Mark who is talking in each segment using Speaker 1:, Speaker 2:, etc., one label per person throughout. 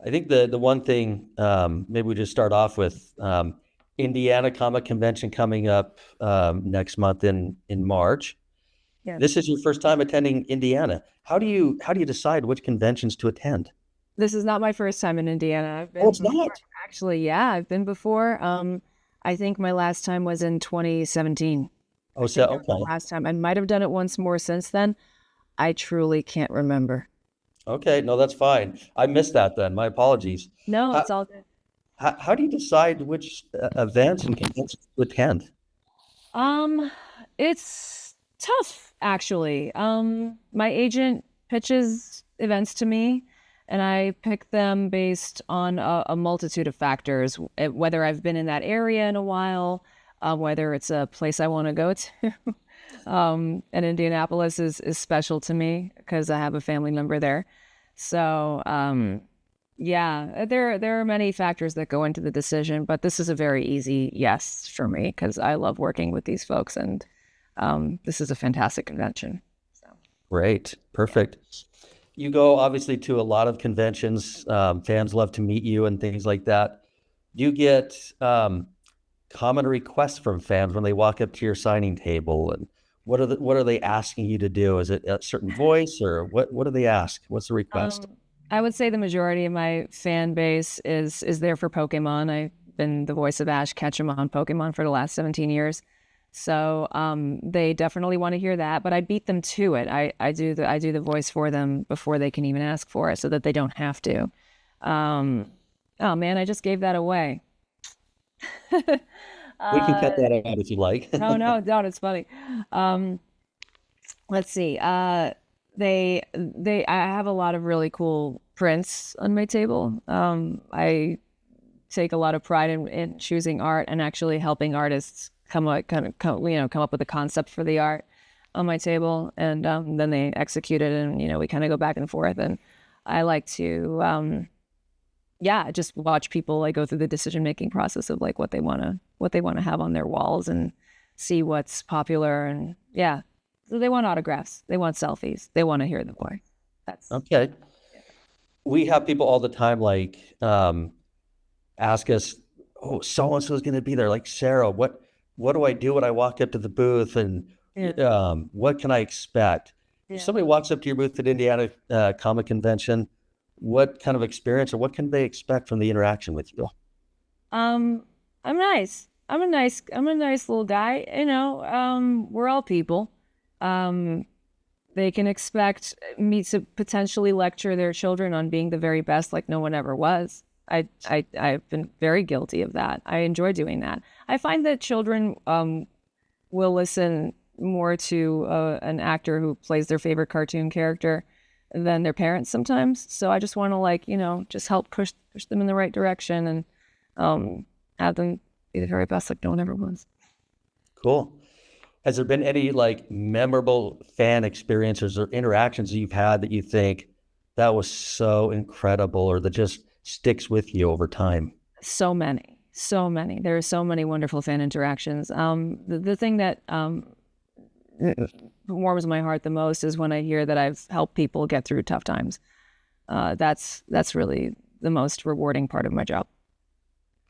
Speaker 1: I think the one thing, maybe we just start off with Indiana Comic Convention coming up next month in March.
Speaker 2: Yeah.
Speaker 1: This is your first time attending Indiana. How do you decide which conventions to attend?
Speaker 2: This is not my first time in Indiana. I've
Speaker 1: Oh,
Speaker 2: been
Speaker 1: it's
Speaker 2: before,
Speaker 1: not.
Speaker 2: actually. Yeah, I've been before. I think my last time was in 2017.
Speaker 1: Oh,
Speaker 2: I
Speaker 1: so
Speaker 2: think that was the
Speaker 1: okay,
Speaker 2: last time. I might have done it once more since then. I truly can't remember.
Speaker 1: okay, no, that's fine. I missed that then. My apologies.
Speaker 2: No,
Speaker 1: How
Speaker 2: it's all good.
Speaker 1: how do you decide which events and conventions to attend?
Speaker 2: Um, it's tough actually. My agent pitches events to me, and I pick them based on a multitude of factors, whether I've been in that area in a while, whether it's a place I want to go to. And Indianapolis is special to me because I have a family member there. So, yeah, there are many factors that go into the decision, but this is a very easy yes for me because I love working with these folks, and this is a fantastic convention. So,
Speaker 1: Great,
Speaker 2: yeah.
Speaker 1: perfect. You go obviously to a lot of conventions. Fans love to meet you and things like that. Do you get common requests from fans when they walk up to your signing table? And what are they asking you to do? Is it a certain voice or what do they ask? What's the request?
Speaker 2: I would say the majority of my fan base is there for Pokemon. I've been the voice of Ash Ketchum on Pokemon for the last 17 years. So they definitely want to hear that, but I beat them to it. I do the voice for them before they can even ask for it so that they don't have to. Um, oh man, I just gave that away.
Speaker 1: We can cut
Speaker 2: uh,
Speaker 1: that out if you like.
Speaker 2: no, no, don't. It's funny. Um, let's see. I have a lot of really cool prints on my table. I take a lot of pride in choosing art and actually helping artists come up with a concept for the art on my table, and then they execute it, and we kind of go back and forth. And I like to, yeah, just watch people like go through the decision making process of like what they want to have on their walls and see what's popular. And yeah, so they want autographs, they want selfies, they want to hear the voice. That's
Speaker 1: Okay. We have people all the time like ask us, oh, so and so is going to be there. Like Sarah, what do I do when I walk up to the booth, and
Speaker 2: yeah,
Speaker 1: what can I expect? If
Speaker 2: yeah.
Speaker 1: somebody walks up to your booth at Indiana Comic Convention, what kind of experience or what can they expect from the interaction with you?
Speaker 2: Um, I'm nice. I'm a nice little guy. We're all people. Um, they can expect me to potentially lecture their children on being the very best, like no one ever was. I've been very guilty of that. I enjoy doing that. I find that children will listen more to an actor who plays their favorite cartoon character than their parents sometimes. So I just want to like just help push them in the right direction and have them be the very best, like no one ever was.
Speaker 1: Cool. Has there been any like memorable fan experiences or interactions that you've had that you think that was so incredible or that just sticks with you over time?
Speaker 2: So many, so many. There are so many wonderful fan interactions. The thing that warms my heart the most is when I hear that I've helped people get through tough times. That's really the most rewarding part of my job.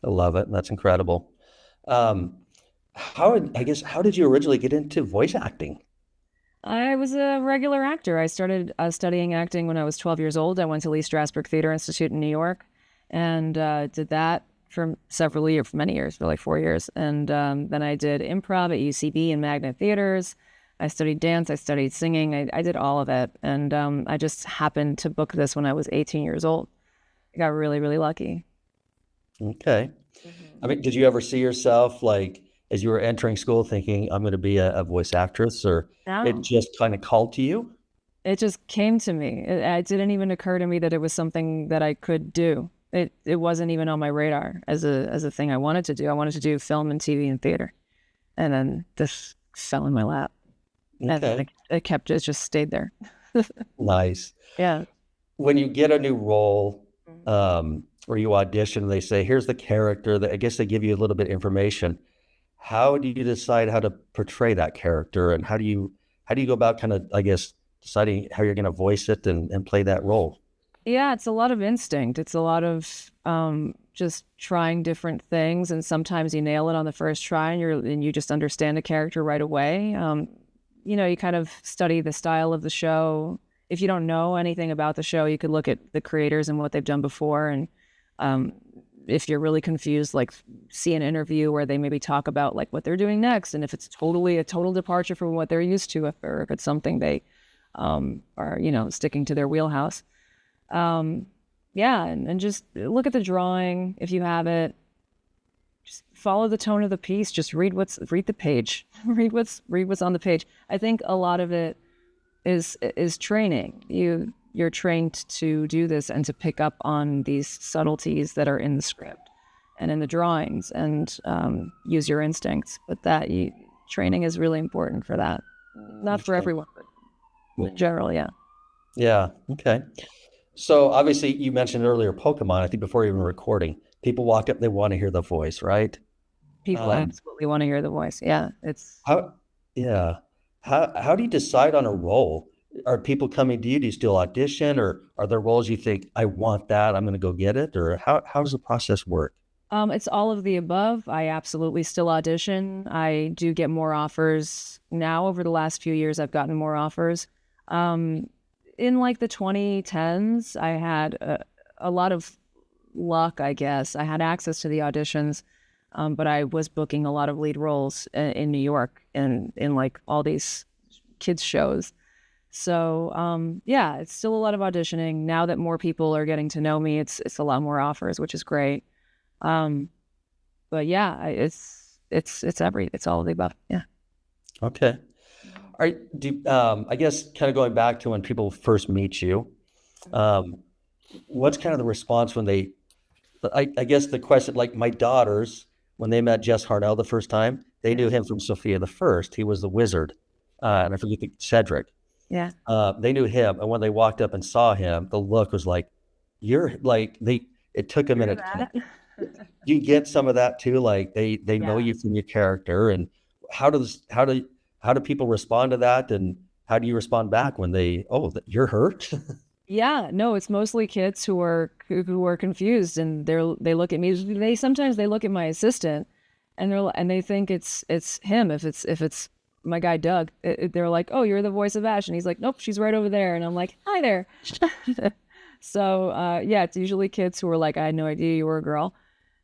Speaker 1: I love it. That's incredible. Um, how did you originally get into voice acting?
Speaker 2: I was a regular actor. I started studying acting when I was 12 years old. I went to Lee Strasberg Theater Institute in New York and did that for several years, for many years, for like 4 years. And then I did improv at UCB and Magnet Theaters. I studied dance. I studied singing. I did all of it. And I just happened to book this when I was 18 years old. I got really, really lucky.
Speaker 1: Okay. I
Speaker 2: Mhm.
Speaker 1: mean, did you ever see yourself like as you were entering school thinking, I'm going to be a voice actress, or it
Speaker 2: No,
Speaker 1: just kind of called to you?
Speaker 2: it just came to me. It didn't even occur to me that it was something that I could do. It wasn't even on my radar as a thing I wanted to do. I wanted to do film and TV and theater, and then this fell in my lap, and then
Speaker 1: Okay.
Speaker 2: it just stayed there.
Speaker 1: Nice.
Speaker 2: Yeah.
Speaker 1: When you get a new role, or you audition, they say, here's the character that I guess they give you a little bit of information. How do you decide how to portray that character, and how do you go about kind of, I guess, deciding how you're going to voice it and play that role?
Speaker 2: Yeah, it's a lot of instinct. It's a lot of just trying different things, and sometimes you nail it on the first try, and you just understand a character right away. You kind of study the style of the show. If you don't know anything about the show, you could look at the creators and what they've done before, and um, if you're really confused, like see an interview where they maybe talk about like what they're doing next, and if it's totally a total departure from what they're used to, or if it's something they are sticking to their wheelhouse. Yeah, and just look at the drawing if you have it. Just follow the tone of the piece. Just read the page. read what's on the page. I think a lot of it is training. You're trained to do this and to pick up on these subtleties that are in the script and in the drawings, and use your instincts. But training is really important for that. Not for everyone, but in general, yeah.
Speaker 1: Yeah. Okay. So obviously you mentioned earlier Pokemon, I think before even recording, people walk up, they want to hear the voice, right?
Speaker 2: People
Speaker 1: Um,
Speaker 2: absolutely want to hear the voice. Yeah, it's
Speaker 1: how, yeah. How do you decide on a role? Are people coming to you? Do you still audition, or are there roles you think, I want that, I'm going to go get it? Or how does the process work?
Speaker 2: it's all of the above. I absolutely still audition. I do get more offers now. Over the last few years, I've gotten more offers. Um, in like the 2010s, I had a lot of luck, I guess. I had access to the auditions, but I was booking a lot of lead roles in New York and in like all these kids shows. So yeah, it's still a lot of auditioning. Now that more people are getting to know me, it's a lot more offers, which is great. Um, but yeah, it's all of the above. Yeah.
Speaker 1: Okay. All right. I guess kind of going back to when people first meet you, um, what's kind of the response when I guess the question, like my daughters, when they met Jess Harnell the first time, they knew him from Sophia the First. He was the wizard. And I forget Cedric.
Speaker 2: Yeah.
Speaker 1: They knew him. And when they walked up and saw him, the look was like, you're like, it took a
Speaker 2: Hear
Speaker 1: minute.
Speaker 2: that?
Speaker 1: Do you get some of that too? Like they know
Speaker 2: Yeah.
Speaker 1: you from your character, and how does how do people respond to that, and how do you respond back when you're hurt?
Speaker 2: Yeah, no, it's mostly kids who are confused, and they look at me. They look at my assistant, and they think it's him. If it's my guy Doug, they're like, "Oh, you're the voice of Ash," and he's like, "Nope, she's right over there," and I'm like, "Hi there." So yeah, it's usually kids who are like, "I had no idea you were a girl,"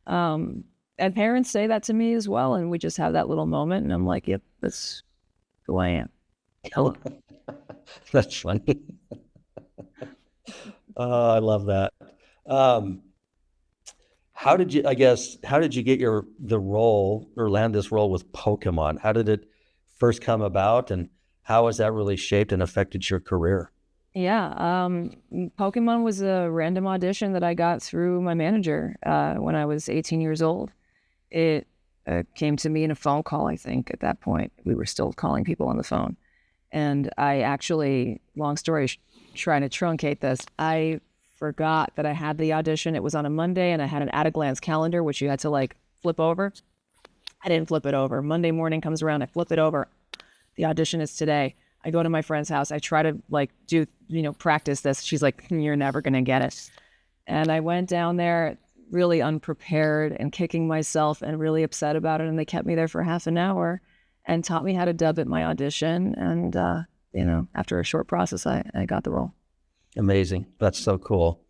Speaker 2: and parents say that to me as well, and we just have that little moment, and I'm like, "Yep, that's who I am." Hello.
Speaker 1: That's funny. Oh, I love that. Um, how did you get the role or land this role with Pokemon? How did it first come about, and how has that really shaped and affected your career?
Speaker 2: Yeah, Pokemon was a random audition that I got through my manager when I was 18 years old. It came to me in a phone call, I think, at that point. We were still calling people on the phone. And I actually, long story, trying to truncate this, I forgot that I had the audition. It was on a Monday, and I had an at-a-glance calendar, which you had to like flip over. I didn't flip it over. Monday morning comes around, I flip it over. The audition is today. I go to my friend's house. I try to like do, practice this. She's like, you're never going to get it. And I went down there really unprepared and kicking myself and really upset about it. And they kept me there for half an hour and taught me how to dub at my audition. And, after a short process, I got the role.
Speaker 1: Amazing. That's so cool.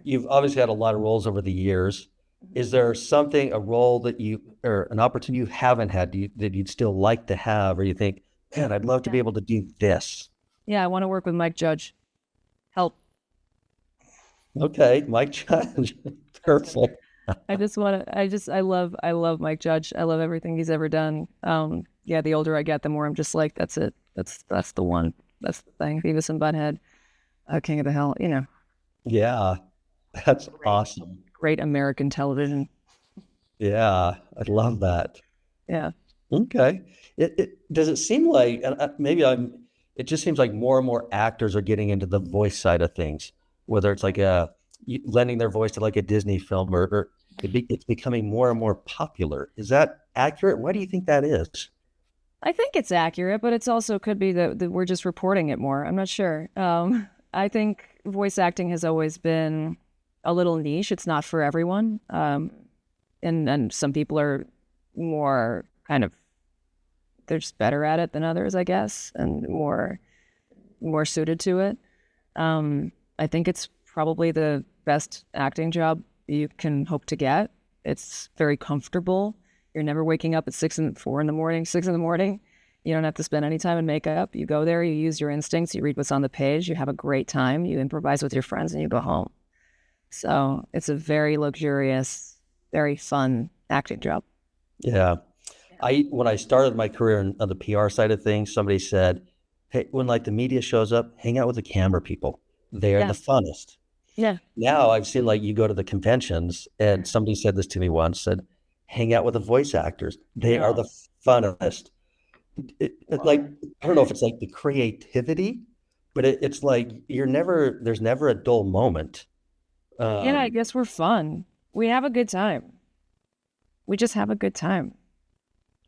Speaker 1: You've obviously had a lot of roles over the years. Is there a role or an opportunity you haven't had that you'd still like to have, or you think, man, I'd love to
Speaker 2: Yeah.
Speaker 1: be able to do this?
Speaker 2: Yeah, I want to work with Mike Judge. Help.
Speaker 1: Okay, Mike Judge. Perfect.
Speaker 2: I love Mike Judge. I love everything he's ever done. Yeah, the older I get, the more I'm just like, that's it. That's the one. That's the thing. Beavis and Butthead, King of the Hill,
Speaker 1: Yeah, that's
Speaker 2: great,
Speaker 1: awesome.
Speaker 2: great American television.
Speaker 1: Yeah, I love that.
Speaker 2: Yeah.
Speaker 1: Okay. Does it seem like, and it just seems like more and more actors are getting into the voice side of things, whether it's like lending their voice to like a Disney film, or it's becoming more and more popular. Is that accurate? Why do you think that is?
Speaker 2: I think it's accurate, but it's also could be that we're just reporting it more. I'm not sure. I think voice acting has always been a little niche. It's not for everyone. And some people are more kind of, they're just better at it than others, I guess, and more suited to it. I think it's probably the best acting job you can hope to get. It's very comfortable. You're never waking up at 4 in the morning, 6 in the morning. You don't have to spend any time in makeup. You go there, you use your instincts, you read what's on the page, you have a great time, you improvise with your friends, and you go home. So it's a very luxurious, very fun acting job.
Speaker 1: Yeah. When I started my career on the PR side of things, somebody said, "Hey, when like the media shows up, hang out with the camera people. They're
Speaker 2: Yeah.
Speaker 1: the funnest."
Speaker 2: Yeah.
Speaker 1: Now I've seen like you go to the conventions, and somebody said this to me once, said, "Hang out with the voice actors. They are
Speaker 2: No.
Speaker 1: the funnest." It's like, I don't know if it's like the creativity, but it's like there's never a dull moment.
Speaker 2: Yeah, I
Speaker 1: Um,
Speaker 2: guess we're fun. We have a good time. We just have a good time.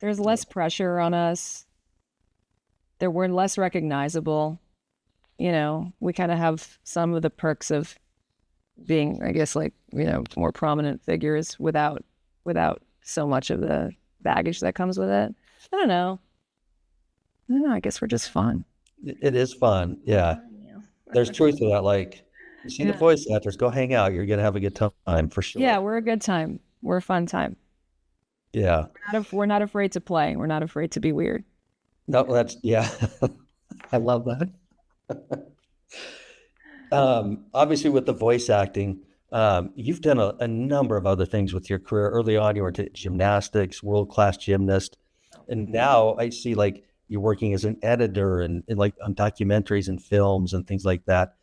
Speaker 2: There's less pressure on us. We're less recognizable. We kind of have some of the perks of being, I guess, like, more prominent figures without so much of the baggage that comes with it. I don't know. I don't know. I guess we're just fun.
Speaker 1: it is fun. Yeah.
Speaker 2: Yeah.
Speaker 1: There's truth to that. Like, you see the
Speaker 2: Yeah.
Speaker 1: voice actors, go hang out. You're gonna have a good time for
Speaker 2: Yeah,
Speaker 1: sure.
Speaker 2: we're a good time. We're a fun time.
Speaker 1: Yeah.
Speaker 2: We're not afraid to play. We're not afraid to be weird.
Speaker 1: No, that's yeah. I love that. Obviously, with the voice acting, you've done a number of other things with your career. Early on, you were into gymnastics, world-class gymnast, and now I see like you're working as an editor and like on documentaries and films and things like that.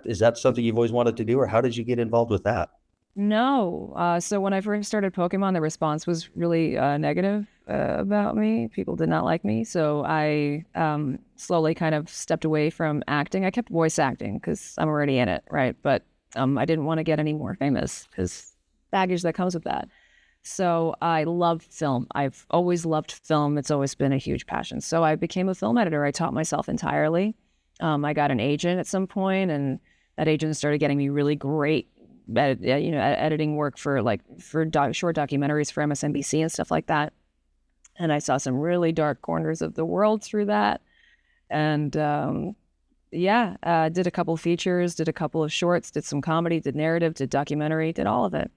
Speaker 1: Is that something you've always wanted to do, or how did you get involved with that?
Speaker 2: No. So when I first started Pokemon, the response was really negative about me. People did not like me. So I slowly kind of stepped away from acting. I kept voice acting because I'm already in it, right? But I didn't want to get any more famous because baggage that comes with that. So I love film. I've always loved film. It's always been a huge passion. So I became a film editor. I taught myself entirely. I got an agent at some point, and that agent started getting me really great editing work for short documentaries for MSNBC and stuff like that. And I saw some really dark corners of the world through that. And did a couple features, did a couple of shorts, did some comedy, did narrative, did documentary, did all of it.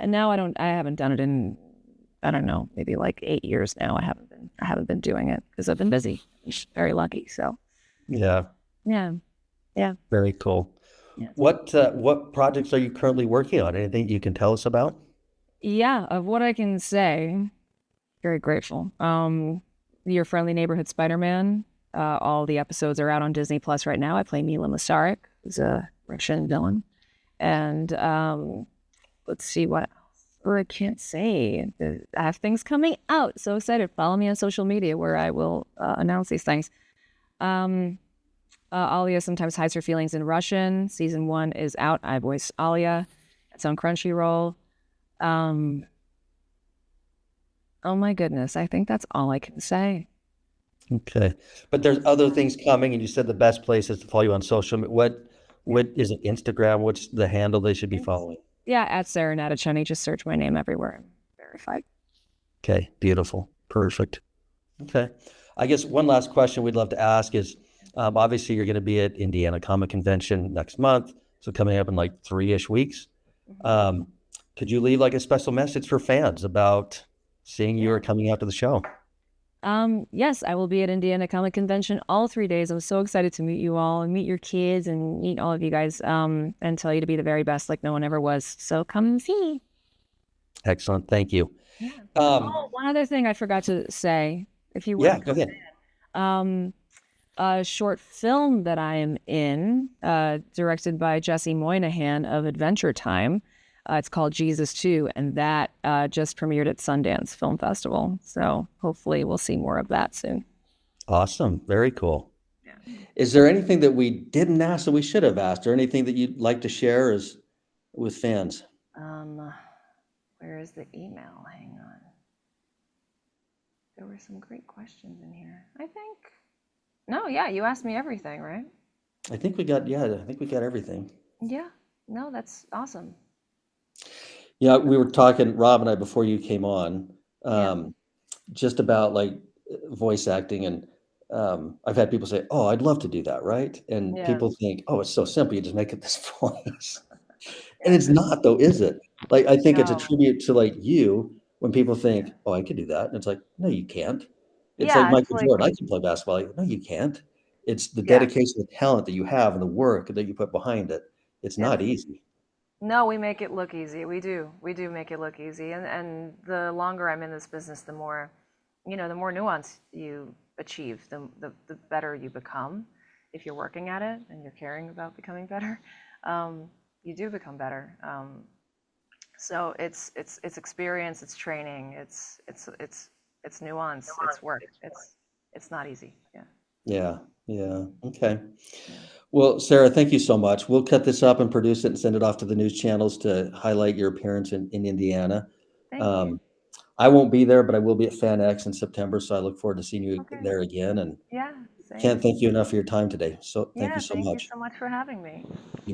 Speaker 2: And now I haven't done it in, I don't know, maybe like 8 years now. I haven't been doing it because I've been busy. Very lucky. So
Speaker 1: Yeah,
Speaker 2: yeah, yeah.
Speaker 1: very cool.
Speaker 2: Yes.
Speaker 1: What projects are you currently working on? Anything you can tell us about?
Speaker 2: Yeah, of what I can say, very grateful. Your Friendly Neighborhood Spider-Man. All the episodes are out on Disney Plus right now. I play Mila Masaryk, who's a Russian villain. And let's see what else. Or I can't say. I have things coming out. So excited. Follow me on social media where I will announce these things. Alia sometimes hides her feelings in Russian. Season 1 is out. I voice Alia. It's on Crunchyroll. Oh my goodness. I think that's all I can say.
Speaker 1: Okay, but there's other things coming, and you said the best place is to follow you on social media. What is it? Instagram? What's the handle they should be following?
Speaker 2: Yeah, at Sarah Natochenny. Just search my name everywhere. I'm verified.
Speaker 1: Okay, beautiful, perfect. Okay, I guess one last question we'd love to ask is, obviously you're going to be at Indiana Comic Convention next month, so coming up in like 3-ish weeks. Um, could you leave like a special message for fans about seeing you or coming out to the show?
Speaker 2: Yes, I will be at Indiana Comic Convention all 3 days. I'm so excited to meet you all and meet your kids and meet all of you guys, and tell you to be the very best like no one ever was. So come and see.
Speaker 1: Excellent, thank you.
Speaker 2: Yeah.
Speaker 1: Um,
Speaker 2: Oh, one other thing I forgot to say, if you
Speaker 1: yeah,
Speaker 2: wouldn't
Speaker 1: go ahead.
Speaker 2: um, a short film that I am in, directed by Jesse Moynihan of Adventure Time. It's called Jesus 2, and that just premiered at Sundance Film Festival. So hopefully we'll see more of that soon.
Speaker 1: Awesome, very cool.
Speaker 2: Yeah.
Speaker 1: Is there anything that we didn't ask that we should have asked, or anything that you'd like to share as with fans?
Speaker 2: Um, where is the email? Hang on. There were some great questions in here. I think. No, yeah, you asked me everything, right?
Speaker 1: I think we got everything.
Speaker 2: Yeah. No, that's awesome.
Speaker 1: Yeah, we were talking, Rob and I, before you came on,
Speaker 2: Yeah.
Speaker 1: um, just about like voice acting, and I've had people say, "Oh, I'd love to do that," right? And
Speaker 2: Yeah.
Speaker 1: people think, "Oh, it's so simple. You just make it this voice." And
Speaker 2: Yeah.
Speaker 1: it's not though, is it? Like, I think it's a
Speaker 2: No.
Speaker 1: tribute to like you when people
Speaker 2: Yeah.
Speaker 1: think, "Oh, I could do that." And it's like, "No, you can't." It's like
Speaker 2: Yeah, it's
Speaker 1: Michael
Speaker 2: like
Speaker 1: Jordan, "I can play basketball." Like, "No, you can't." It's the
Speaker 2: yeah.
Speaker 1: dedication, the talent that you have and the work that you put behind it. It's
Speaker 2: Yeah.
Speaker 1: not easy.
Speaker 2: No, we make it look easy. We do. We do make it look easy. And the longer I'm in this business, the more, the more nuance you achieve, the better you become. If you're working at it and you're caring about becoming better, you do become better. So it's experience, it's training, it's nuance, it's work. It's not easy. Yeah.
Speaker 1: Yeah, yeah, okay.
Speaker 2: Yeah.
Speaker 1: Well, Sarah, thank you so much. We'll cut this up and produce it and send it off to the news channels to highlight your appearance in Indiana.
Speaker 2: Thank you.
Speaker 1: Um, I won't be there, but I will be at FanX in September, so I look forward to seeing you
Speaker 2: Okay.
Speaker 1: there again, and
Speaker 2: Yeah,
Speaker 1: can't
Speaker 2: same.
Speaker 1: thank you enough for your time today. So thank you
Speaker 2: Yeah,
Speaker 1: so
Speaker 2: thank you
Speaker 1: much.
Speaker 2: so much for having me.